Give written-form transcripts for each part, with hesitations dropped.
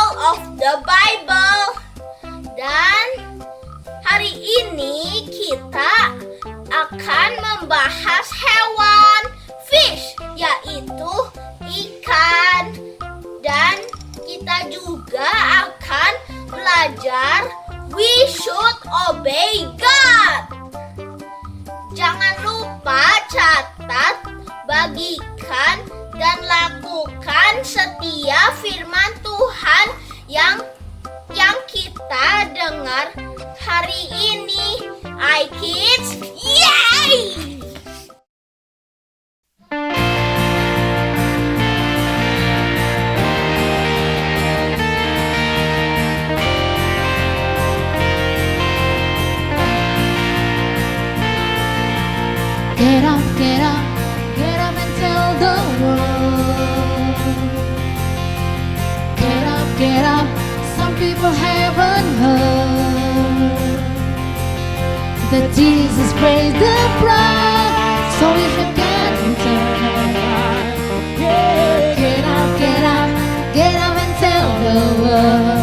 all of the Bible. Dan hari ini kita akan membahas hewan fish, yaitu ikan. Dan kita juga akan belajar we should obey God. Jangan lupa catat, bagikan, dan lakukan setiap firman Tuhan yang kita dengar hari ini. Hai kids, yay! Get up, get up, get up and tell the world. Get up, some people haven't heard that Jesus paid the price, so if you can turn around. Get up, get up, get up and tell the world.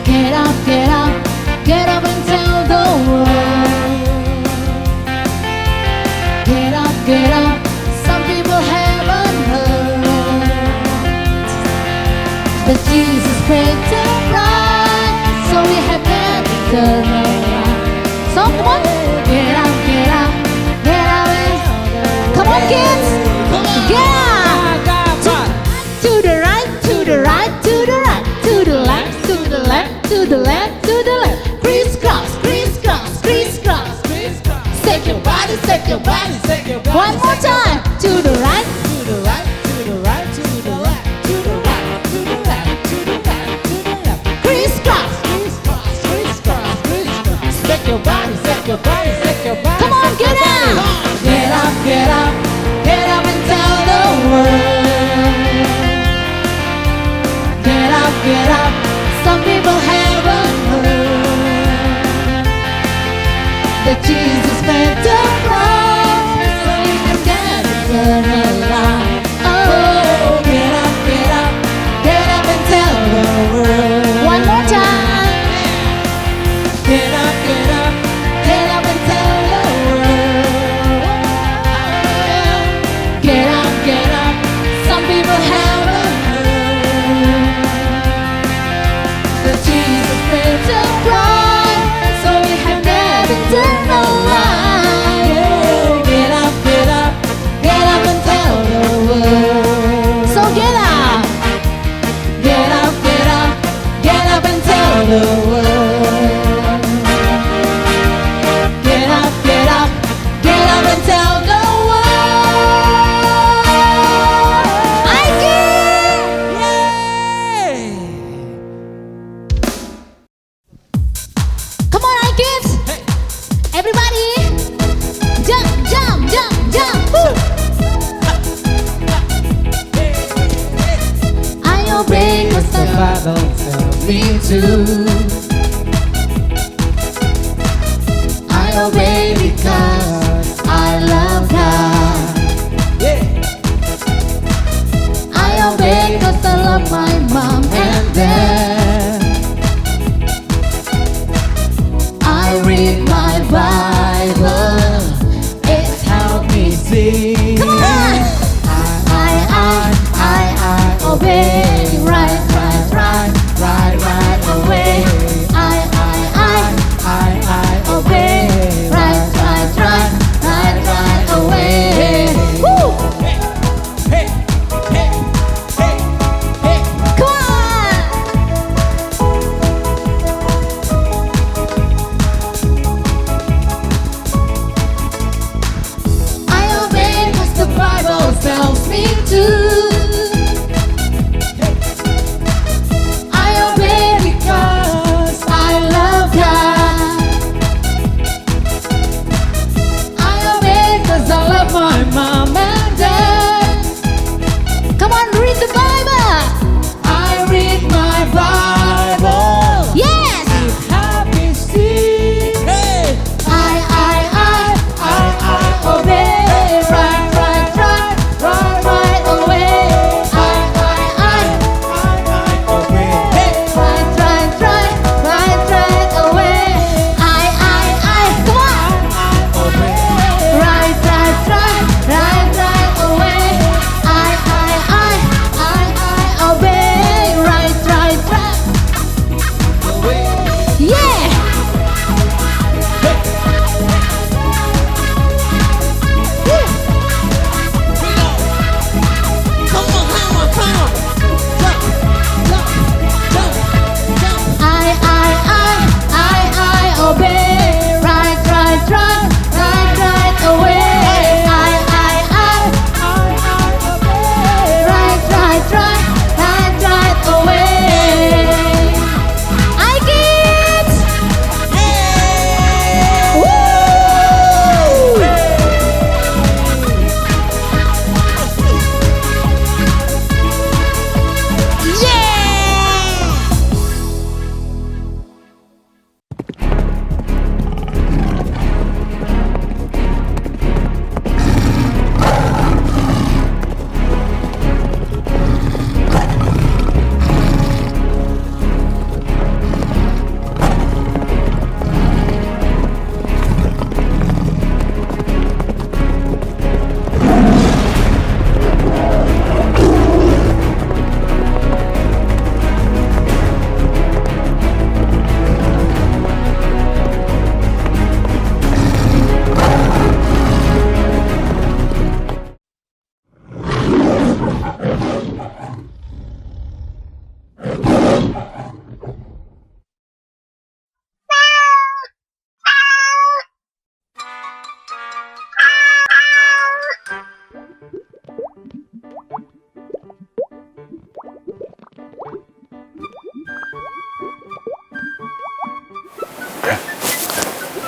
Get up, get up, get up and tell the world. Get up, some people haven't heard that Jesus paid the price, so we have got to turn around. So come on, get up, get up, get up and come on kids, yeah! To the right, to the right, to the right, to the left, to the left, to the left, to the left. Crisscross, crisscross, crisscross. Shake your body, shake your body, shake your body. One more time. To the right, to the right, to the right, to the left, to the right, to the left, to the right, to the left. Crisscross, crisscross, crisscross, crisscross. Shake your body, shake your body, shake your body. Come on, get up, get up, get up, get up and tell the world. Get up, get up. Some people haven't heard that Jesus paid the price, so you can get alive. Oh, get up, get up, get up and tell the world. One more time. Get up, get up, get up and tell the world. Get up, get up. Some people haven't heard that Jesus paid the price, so we have got to turn alive. Get up, get up, get up and tell the world. So get up, get up, get up, get up and tell the world. Get up, get up, get up and tell the world. I can, yay! Come on, I kids. Everybody, jump, jump, jump, jump. Woo. I obey 'cause the Bible tells me to. I obey because I love God. I obey 'cause I love my mom and dad. I read my Bible, it's helped me see. Come on! I obey, right, right, right, right, right away. I obey, right, right, right, right, right away. Woo! Hey, hey, hey, hey. Come on! I obey 'cause the Bible tells me to.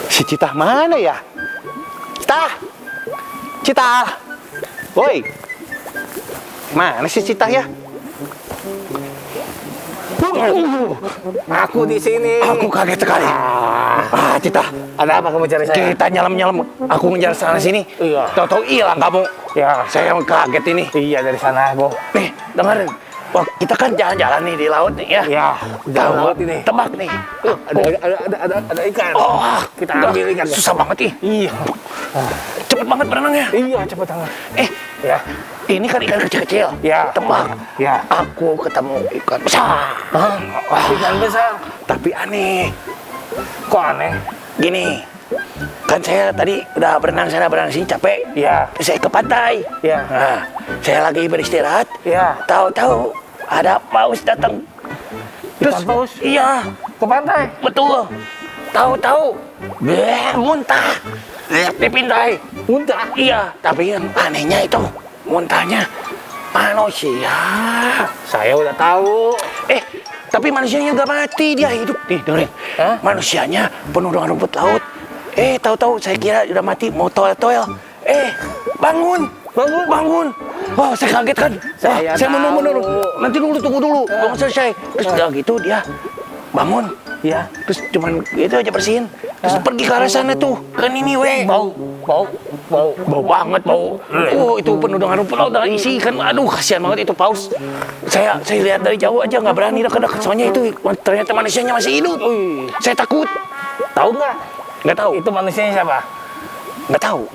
Si Cita mana ya? Cita! Cita! Woi! Mana si Cita ya? Aku di sini. Aku kaget sekali. Cita. Ada apa kamu cari saya? Kita nyelam-nyelam. Aku ngejar sana sini. Iya. Tahu-tahu hilang kamu. Ya. Saya kaget ini. Iya dari sana, Bu. Nih, dengerin. Wah, kita kan jalan-jalan nih di laut nih ya. Ya, jalan Tahu, laut ini. Tebak nih. Ada ikan. Oh, Kita ambil ikan. susah banget ih. Iya. Cepet banget berenangnya. Iya, cepat tangan. Ya. Ini kan ikan kecil-kecil. Ya. Tebak. Ya. Aku ketemu ikan besar. Wah, Ikan besar. tapi aneh. Kok aneh? Gini, kan saya tadi udah berenang sana berenang sini capek. Ya. Saya ke pantai. Ya. Nah, saya lagi beristirahat. Ya. Tahu-tahu ada paus datang. Ikan paus? Iya, Ke pantai. betul. Tahu-tahu, muntah. Di pintai. Muntah. Iya, tapi yang anehnya itu muntahnya manusia. Saya udah tahu. Tapi manusianya nggak mati, dia hidup. Nih, dengerin. Hah? Manusianya penuh dengan rumput laut. Tahu-tahu saya kira udah mati, mau toel-toel. Bangun. Bangun. Wah, saya kaget kan. Saya tahu. menurut. Nanti dulu, tunggu dulu. Belum selesai. Terus udah gitu dia bangun. Ya. Terus cuman itu aja bersihin. Terus pergi ke arah sana tuh. Ke Niniwe. Bau Bau banget bau. Itu penuh dengan rumput laut dengan isi ikan. Aduh, kasihan banget itu paus. Saya lihat dari jauh aja nggak berani dekat-dekat. Soalnya itu ternyata manusianya masih hidup. Saya takut. Tahu nggak? Nggak tahu. Itu manusianya siapa? Nggak tahu.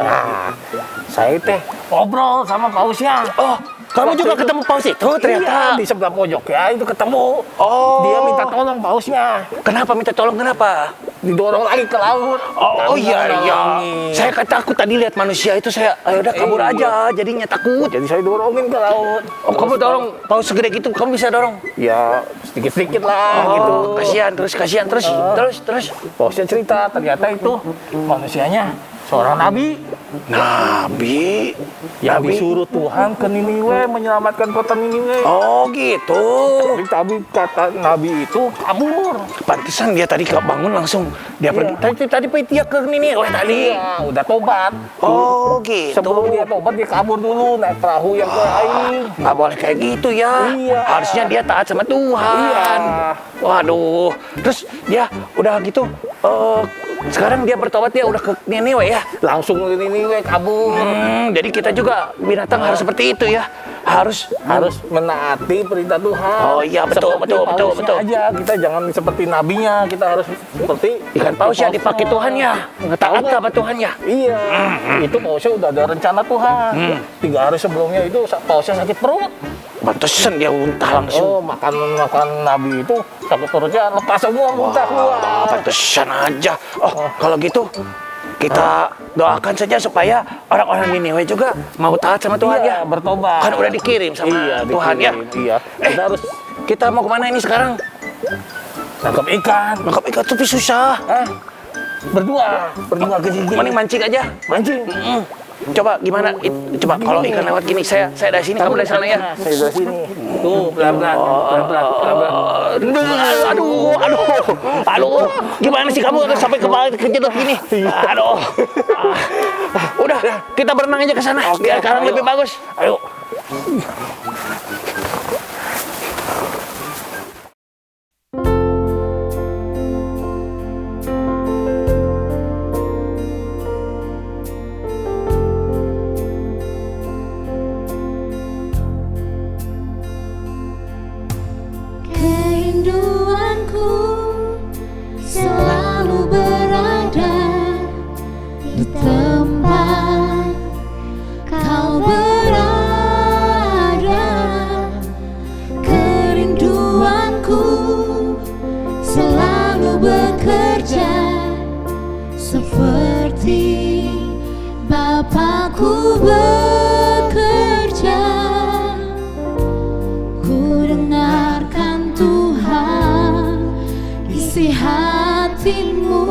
Saya teh ngobrol sama pausnya. Oh, kamu juga ketemu paus itu ternyata. Iya, di sebelah pojok ya itu ketemu. Oh. Dia minta tolong pausnya. Kenapa minta tolong? Kenapa? Didorong lagi ke laut. Oh iya. Nolongin. Saya takut tadi lihat manusia itu saya udah kabur aja. Jadinya takut. Jadi saya dorongin ke laut. Oh, kamu dorong paus segede gitu, kamu bisa dorong? Ya sedikit-sedikit lah gitu. Kasihan terus. Pausnya cerita ternyata itu manusianya seorang nabi Nabi. yang disuruh Tuhan ke Niniwe menyelamatkan kota Niniwe. Oh gitu. Tapi kata nabi itu kabur. Pantesan dia tadi bangun langsung dia pergi. Tadi dia ke Niniwe tadi. Iya, udah tobat. Oh gitu. Sebelum dia tobat dia kabur dulu naik perahu yang ke air. Nggak boleh kayak gitu ya. Iya. Harusnya dia taat sama Tuhan. Iya. Waduh. Terus dia udah gitu. Sekarang dia bertobat, dia udah ke Niniwe ya. Langsung ke Niniwe kabur. Jadi kita juga binatang harus seperti itu ya. Harus Menaati perintah Tuhan. Oh iya, betul. Aja kita jangan seperti nabinya, kita harus seperti Ikan paus ya dipakai Tuhan ya. Taat sama Tuhan ya. Iya, itu pausnya udah ada rencana Tuhan. 3 hari sebelumnya itu pausnya sakit perut. Pantesan dia muntah langsung. Oh, makan nabi itu sakit perutnya lepas semua muntah keluar. Pantesan aja. Oh, kalau gitu kita doakan saja supaya orang-orang Niniwe juga mau taat sama Tuhan Iya, ya. bertobat. Kan udah dikirim sama Tuhan ya. Iya. Kita mau kemana ini sekarang? Nangkap ikan. Nangkap ikan tapi susah. Berdua ke sini. Mending mancing aja. Mancing. Coba gimana? Coba kalau ikan lewat gini, saya dari sini, kamu dari sana ya. Saya dari sini. Tuh, pelan-pelan. Aduh, gimana sih kamu sampai kejedot gini? Aduh. Udah, kita berenang aja ke sana. Biar sekarang lebih bagus. Ayo. Kerinduanku selalu berada di tempat kau berada. Kerinduanku selalu bekerja seperti Bapakku bekerja. Ku dengarkan Tuhan batinmu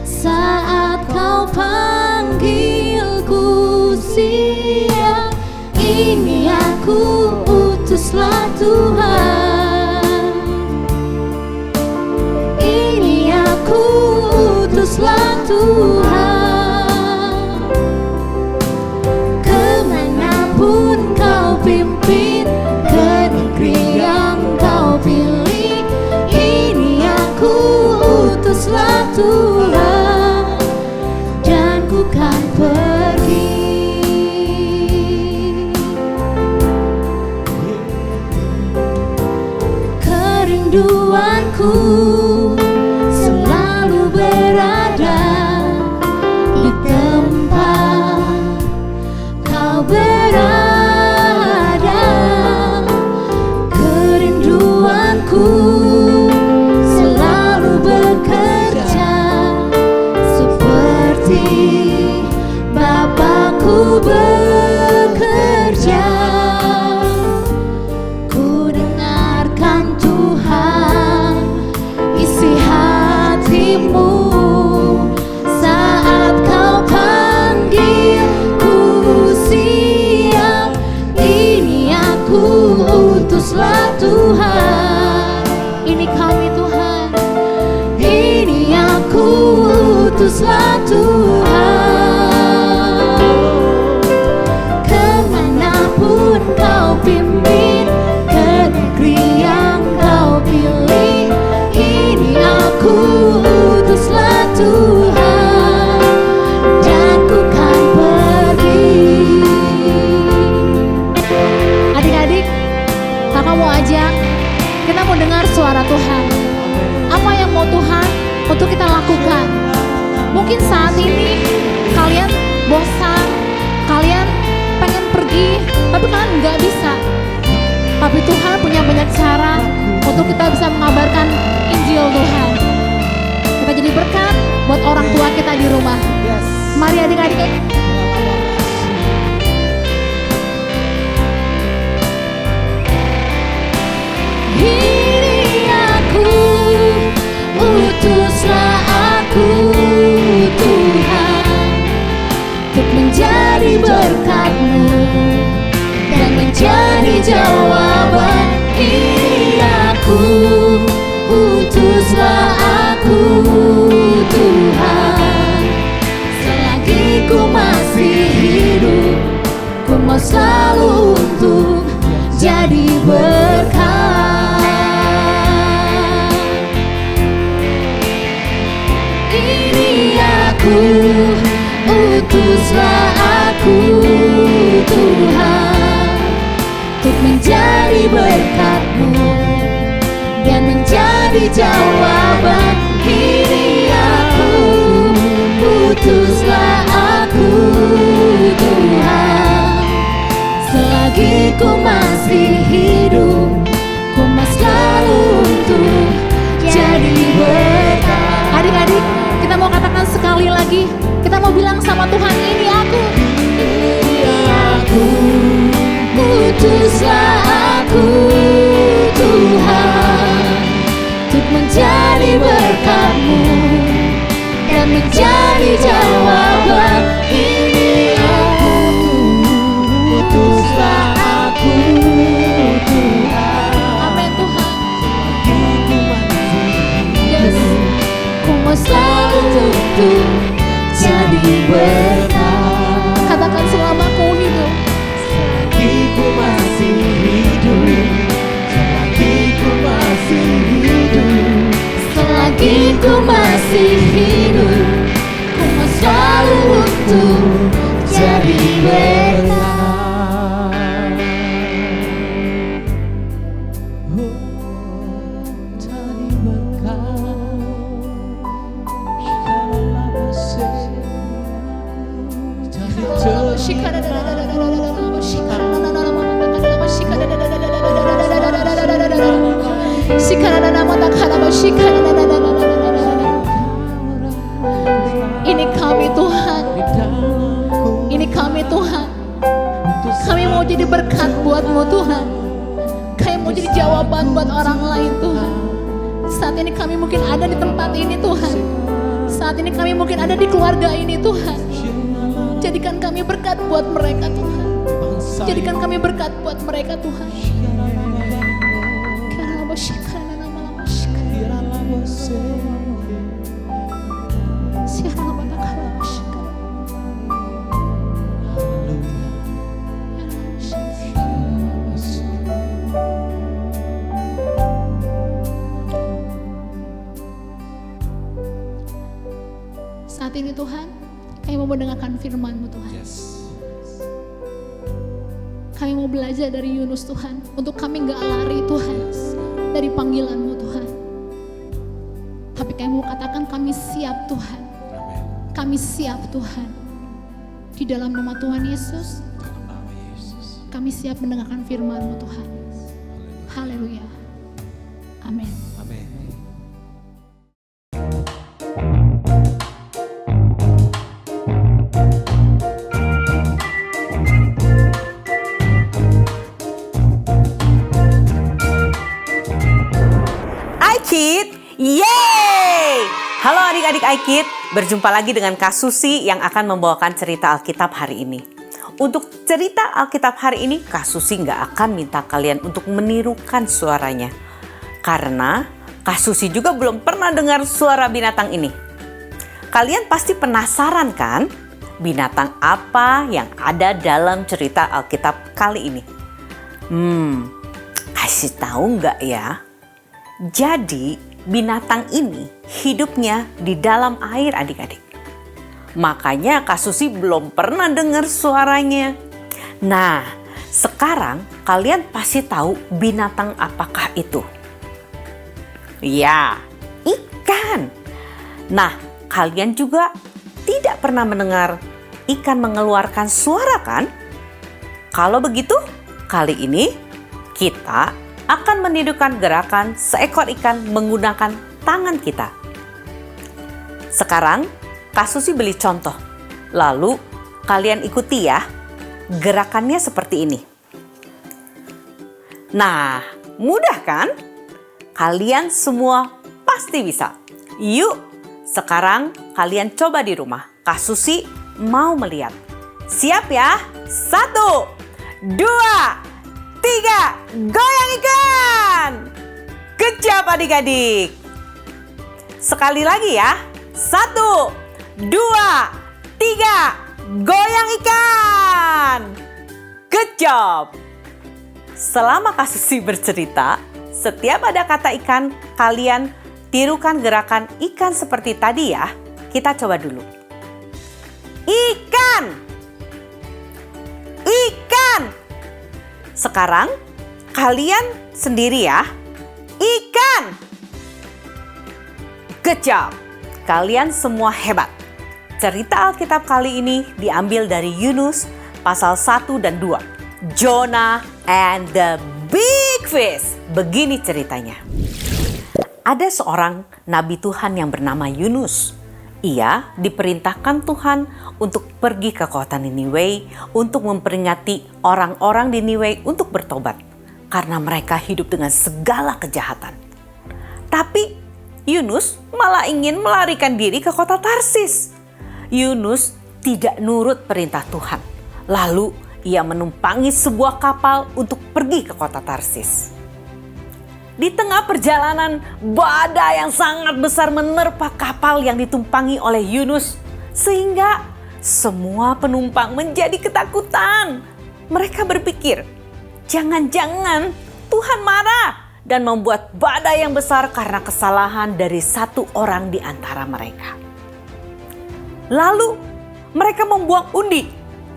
saat kau panggilku. Siap, ini aku, utuslah Tuhan. Ini aku, utuslah Tuhan. Kemanapun kau pimpin, ke negeri yang kau pilih, ini aku, utuslah Tuhan, dan ku kan pergi. Kerinduanku selalu berada di tempat kau berada. Kerinduanku selalu bekerja seperti Bapakku bekerja. Ku dengarkan Tuhan isi hatimu saat kau panggil. Ku siap, ini aku, utuslah Tuhan. Ini kami Tuhan, ini aku, utuslah Tuhan. Kemanapun kau pimpin, ke negeri yang kau pilih, ini aku, utuslah Tuhan, dan ku kan pergi. Adik-adik, kakak mau ajak, kita mau dengar suara Tuhan. Apa yang mau Tuhan untuk kita lakukan? Mungkin saat ini kalian bosan, kalian pengen pergi, tapi kalian nggak bisa. Tapi Tuhan punya banyak cara untuk kita bisa mengabarkan Injil Tuhan. Kita jadi berkat buat orang tua kita di rumah. Mari adik-adik. Ini aku, utuslah aku Tuhan, untuk menjadi berkat-Mu dan menjadi jawaban. Ini aku, utuslah aku Tuhan. Selagi ku masih hidup, ku mau selalu untuk jadi berkat. Ini aku, utuslah aku Tuhan, untuk menjadi berkat-Mu dan menjadi jawaban. Ini aku, utuslah aku Tuhan. Selagi ku masih hidup, ku mau selalu untuk jadi berkat. Adik-adik, kita mau katakan sekali lagi, kita mau bilang sama Tuhan, ini aku, utuslah aku Tuhan, untuk menjadi berkat-Mu dan menjadi jawaban. Ini aku, utuslah aku Tuhan. Amin Tuhan. Yes, ku mau selalu untuk jadi berkat. Katakan selama ku hidup, selagi ku masih hidup, selagi ku masih hidup, selagi ku masih hidup, ku mau selalu untuk jadi berkat. Jadi ini kami Tuhan, ini kami Tuhan. Kami mau jadi berkat buat-Mu Tuhan. Kami mau jadi jawaban buat orang lain Tuhan. Saat ini kami mungkin ada di tempat ini Tuhan. Saat ini kami mungkin ada di keluarga ini Tuhan. Jadikan kami berkat buat mereka Tuhan. Jadikan kami berkat buat mereka Tuhan. Saat ini Tuhan, kami mau mendengarkan firman-Mu Tuhan. Kami mau belajar dari Yunus Tuhan, untuk kami gak lari Tuhan dari panggilan-Mu Tuhan. Tapi kami mau katakan kami siap Tuhan. Kami siap Tuhan. Di dalam nama Tuhan Yesus, kami siap mendengarkan firman-Mu Tuhan. Haleluya. Amin. iKid, yeay! Halo adik-adik iKid, berjumpa lagi dengan Kak Susi yang akan membawakan cerita Alkitab hari ini. Untuk cerita Alkitab hari ini, Kak Susi nggak akan minta kalian untuk menirukan suaranya. Karena Kak Susi juga belum pernah dengar suara binatang ini. Kalian pasti penasaran kan? Binatang apa yang ada dalam cerita Alkitab kali ini? Kasih tahu nggak ya? Jadi binatang ini hidupnya di dalam air adik-adik. Makanya Kak Susi belum pernah dengar suaranya. Nah, sekarang kalian pasti tahu binatang apakah itu? Ya, ikan. Nah, kalian juga tidak pernah mendengar ikan mengeluarkan suara kan? Kalau begitu, kali ini kita akan menirukan gerakan seekor ikan menggunakan tangan kita. Sekarang, Kak Susi beli contoh. Lalu, kalian ikuti ya. Gerakannya seperti ini. Nah, mudah kan? Kalian semua pasti bisa. Yuk, sekarang kalian coba di rumah. Kak Susi mau melihat. Siap ya? 1, 2, 3, goyang ikan! Good job adik-adik. Sekali lagi ya. 1, 2, 3, goyang ikan! Good job. Selama Kak Susi bercerita, setiap ada kata ikan, kalian tirukan gerakan ikan seperti tadi ya. Kita coba dulu. Ikan! Ikan! Sekarang kalian sendiri ya. Ikan! Good job. Kalian semua hebat. Cerita Alkitab kali ini diambil dari Yunus pasal 1 dan 2. Jonah and the big fish. Begini ceritanya. Ada seorang nabi Tuhan yang bernama Yunus. Ia diperintahkan Tuhan untuk pergi ke kota Niniwe untuk memperingati orang-orang di Niniwe untuk bertobat karena mereka hidup dengan segala kejahatan. Tapi Yunus malah ingin melarikan diri ke kota Tarsis. Yunus tidak nurut perintah Tuhan. Lalu ia menumpangi sebuah kapal untuk pergi ke kota Tarsis. Di tengah perjalanan, badai yang sangat besar menerpa kapal yang ditumpangi oleh Yunus. Sehingga semua penumpang menjadi ketakutan. Mereka berpikir, jangan-jangan Tuhan marah dan membuat badai yang besar karena kesalahan dari satu orang di antara mereka. Lalu mereka membuang undi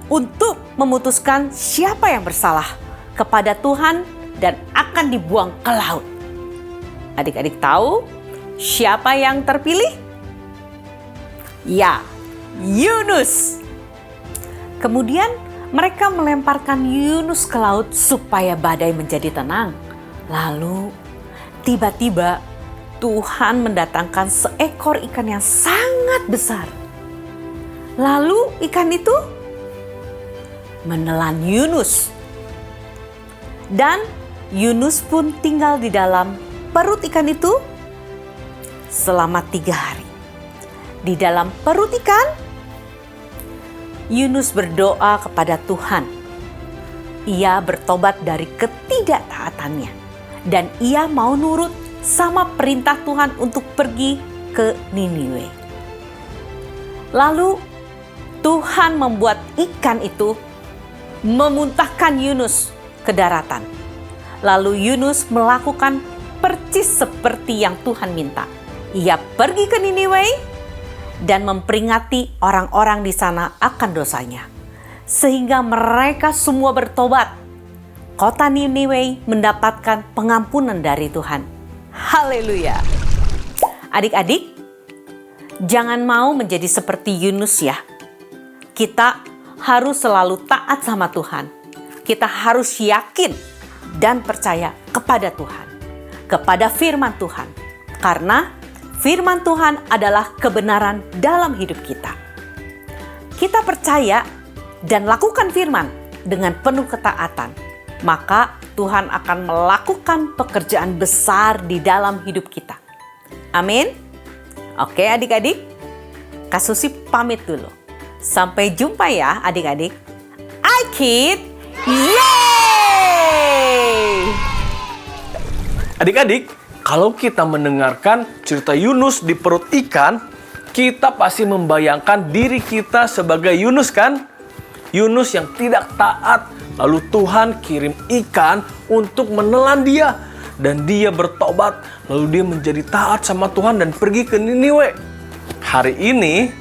untuk memutuskan siapa yang bersalah kepada Tuhan dan akan dibuang ke laut. Adik-adik tahu siapa yang terpilih? Ya, Yunus. Kemudian mereka melemparkan Yunus ke laut supaya badai menjadi tenang. Lalu tiba-tiba Tuhan mendatangkan seekor ikan yang sangat besar. Lalu ikan itu menelan Yunus. Dan Yunus pun tinggal di dalam perut ikan itu selama 3 hari. Di dalam perut ikan, Yunus berdoa kepada Tuhan. Ia bertobat dari ketidaktaatannya dan ia mau nurut sama perintah Tuhan untuk pergi ke Niniwe. Lalu Tuhan membuat ikan itu memuntahkan Yunus ke daratan. Lalu Yunus melakukan percis seperti yang Tuhan minta. Ia pergi ke Niniwe dan memperingati orang-orang di sana akan dosanya. Sehingga mereka semua bertobat. Kota Niniwe mendapatkan pengampunan dari Tuhan. Haleluya. Adik-adik, jangan mau menjadi seperti Yunus ya. Kita harus selalu taat sama Tuhan. Kita harus yakin dan percaya kepada Tuhan. Kepada firman Tuhan. Karena firman Tuhan adalah kebenaran dalam hidup kita. Kita percaya dan lakukan firman dengan penuh ketaatan. Maka Tuhan akan melakukan pekerjaan besar di dalam hidup kita. Amin. Oke adik-adik, Kak Susi pamit dulu. Sampai jumpa ya adik-adik. iKid, yeay! Adik-adik, kalau kita mendengarkan cerita Yunus di perut ikan, kita pasti membayangkan diri kita sebagai Yunus kan? Yunus yang tidak taat, lalu Tuhan kirim ikan untuk menelan dia. Dan dia bertobat, lalu dia menjadi taat sama Tuhan dan pergi ke Niniwe. Hari ini,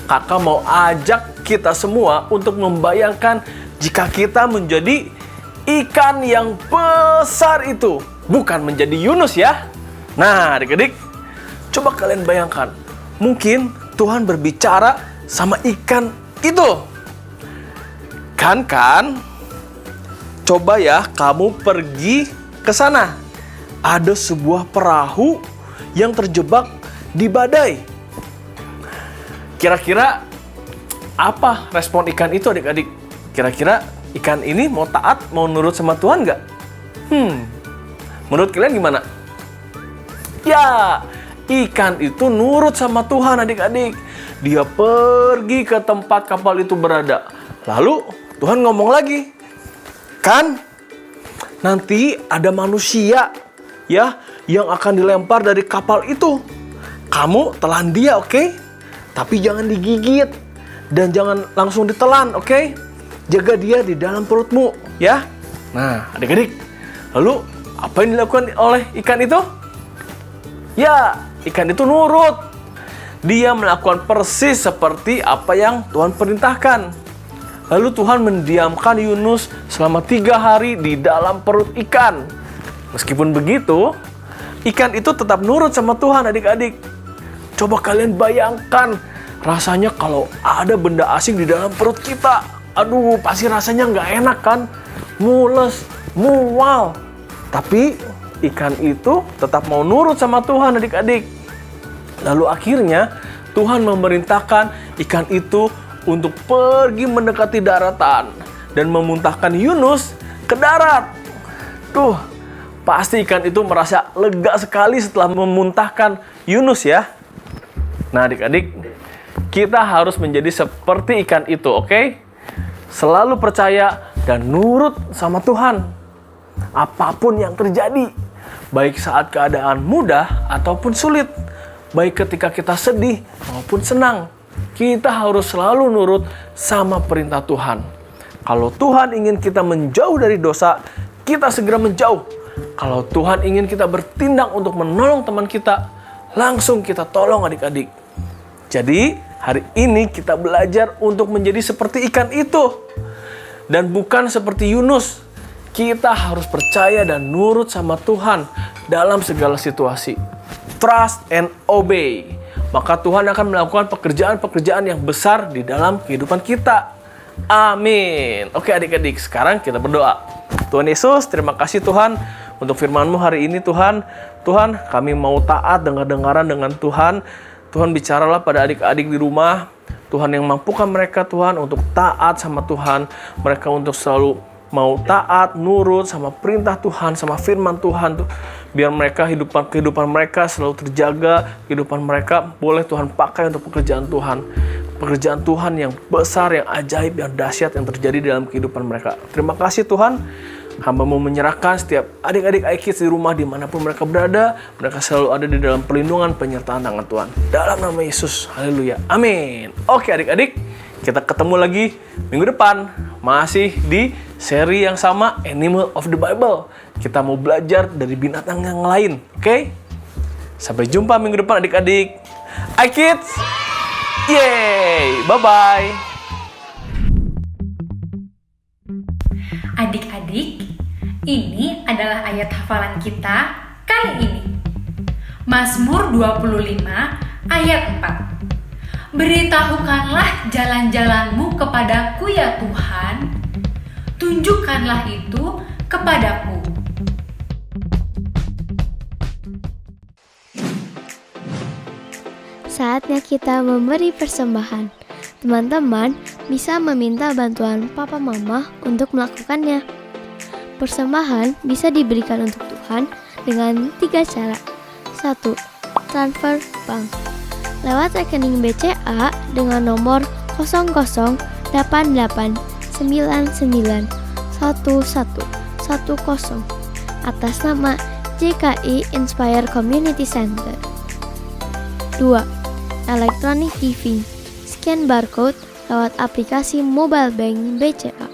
kakak mau ajak kita semua untuk membayangkan jika kita menjadi ikan yang besar itu. Bukan menjadi Yunus ya. Nah adik-adik, coba kalian bayangkan. Mungkin Tuhan berbicara sama ikan itu. Kan? Coba ya kamu pergi ke sana. Ada sebuah perahu yang terjebak di badai. Kira-kira apa respon ikan itu adik-adik? Kira-kira ikan ini mau taat, mau nurut sama Tuhan nggak? Menurut kalian gimana? Ya, ikan itu nurut sama Tuhan adik-adik. Dia pergi ke tempat kapal itu berada. Lalu Tuhan ngomong lagi. Kan? Nanti ada manusia ya yang akan dilempar dari kapal itu. Kamu telan dia, oke? Tapi jangan digigit dan jangan langsung ditelan, oke? Jaga dia di dalam perutmu, ya. Nah, adik-adik, lalu apa yang dilakukan oleh ikan itu? Ya, ikan itu nurut. Dia melakukan persis seperti apa yang Tuhan perintahkan. Lalu Tuhan mendiamkan Yunus selama 3 hari di dalam perut ikan. Meskipun begitu, ikan itu tetap nurut sama Tuhan adik-adik. Coba kalian bayangkan rasanya kalau ada benda asing di dalam perut kita. Aduh, pasti rasanya nggak enak kan? Mules, mual. Tapi ikan itu tetap mau nurut sama Tuhan adik-adik. Lalu akhirnya Tuhan memerintahkan ikan itu untuk pergi mendekati daratan dan memuntahkan Yunus ke darat. Tuh, pasti ikan itu merasa lega sekali setelah memuntahkan Yunus ya. Nah adik-adik, kita harus menjadi seperti ikan itu, oke? Selalu percaya dan nurut sama Tuhan. Apapun yang terjadi, baik saat keadaan mudah ataupun sulit, baik ketika kita sedih maupun senang, kita harus selalu nurut sama perintah Tuhan. Kalau Tuhan ingin kita menjauh dari dosa, kita segera menjauh. Kalau Tuhan ingin kita bertindak untuk menolong teman kita, langsung kita tolong adik-adik. Jadi hari ini kita belajar untuk menjadi seperti ikan itu. Dan bukan seperti Yunus. Kita harus percaya dan nurut sama Tuhan dalam segala situasi. Trust and obey. Maka Tuhan akan melakukan pekerjaan-pekerjaan yang besar di dalam kehidupan kita. Amin. Oke adik-adik, sekarang kita berdoa. Tuhan Yesus, terima kasih Tuhan untuk firman-Mu hari ini Tuhan. Tuhan, kami mau taat dengar-dengaran dengan Tuhan. Tuhan bicaralah pada adik-adik di rumah. Tuhan yang mampukan mereka Tuhan untuk taat sama Tuhan. Mereka untuk selalu mau taat, nurut sama perintah Tuhan, sama firman Tuhan. biar mereka kehidupan mereka selalu terjaga, kehidupan mereka boleh Tuhan pakai untuk pekerjaan Tuhan yang besar, yang ajaib, yang dahsyat yang terjadi dalam kehidupan mereka. Terima kasih Tuhan. Hamba mau menyerahkan setiap adik-adik iKids di rumah dimanapun mereka berada, mereka selalu ada di dalam perlindungan penyertaan tangan Tuhan. Dalam nama Yesus, haleluya, amin. Oke adik-adik, kita ketemu lagi minggu depan, masih di seri yang sama, Animal of the Bible. Kita mau belajar dari binatang yang lain, oke? Sampai jumpa minggu depan adik-adik. iKids, yeay, bye-bye. Adik-adik, ini adalah ayat hafalan kita kali ini. Mazmur 25 ayat 4. Beritahukanlah jalan-jalanmu kepadaku ya Tuhan, tunjukkanlah itu kepadaku. Saatnya kita memberi persembahan. Teman-teman bisa meminta bantuan papa mama untuk melakukannya. Persembahan bisa diberikan untuk Tuhan dengan 3 cara. 1. Transfer bank. Lewat rekening BCA dengan nomor 0088991110 atas nama JKI Inspire Community Center. 2. Electronic giving. Scan barcode lewat aplikasi mobile bank BCA,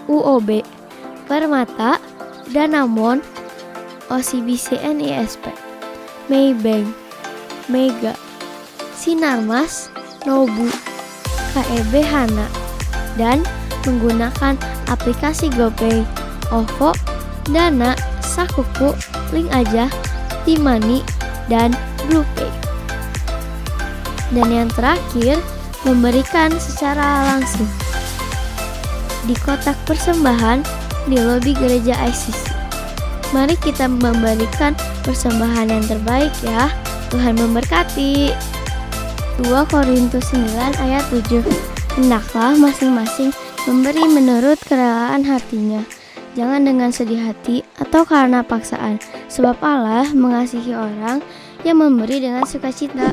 UOB, Permata, Danamon, OCBC NISP, Maybank, Mega, Sinarmas, Nobu, KEB Hana, dan menggunakan aplikasi GoPay, OVO, Dana, Sakuku, Link Aja, T-Money, dan BluePay. Dan yang terakhir, memberikan secara langsung di kotak persembahan di lobi gereja ICC. Mari kita memberikan persembahan yang terbaik ya. Tuhan memberkati. 2 Korintus 9 ayat 7. Hendaklah masing-masing memberi menurut kerelaan hatinya, jangan dengan sedih hati atau karena paksaan, sebab Allah mengasihi orang yang memberi dengan sukacita.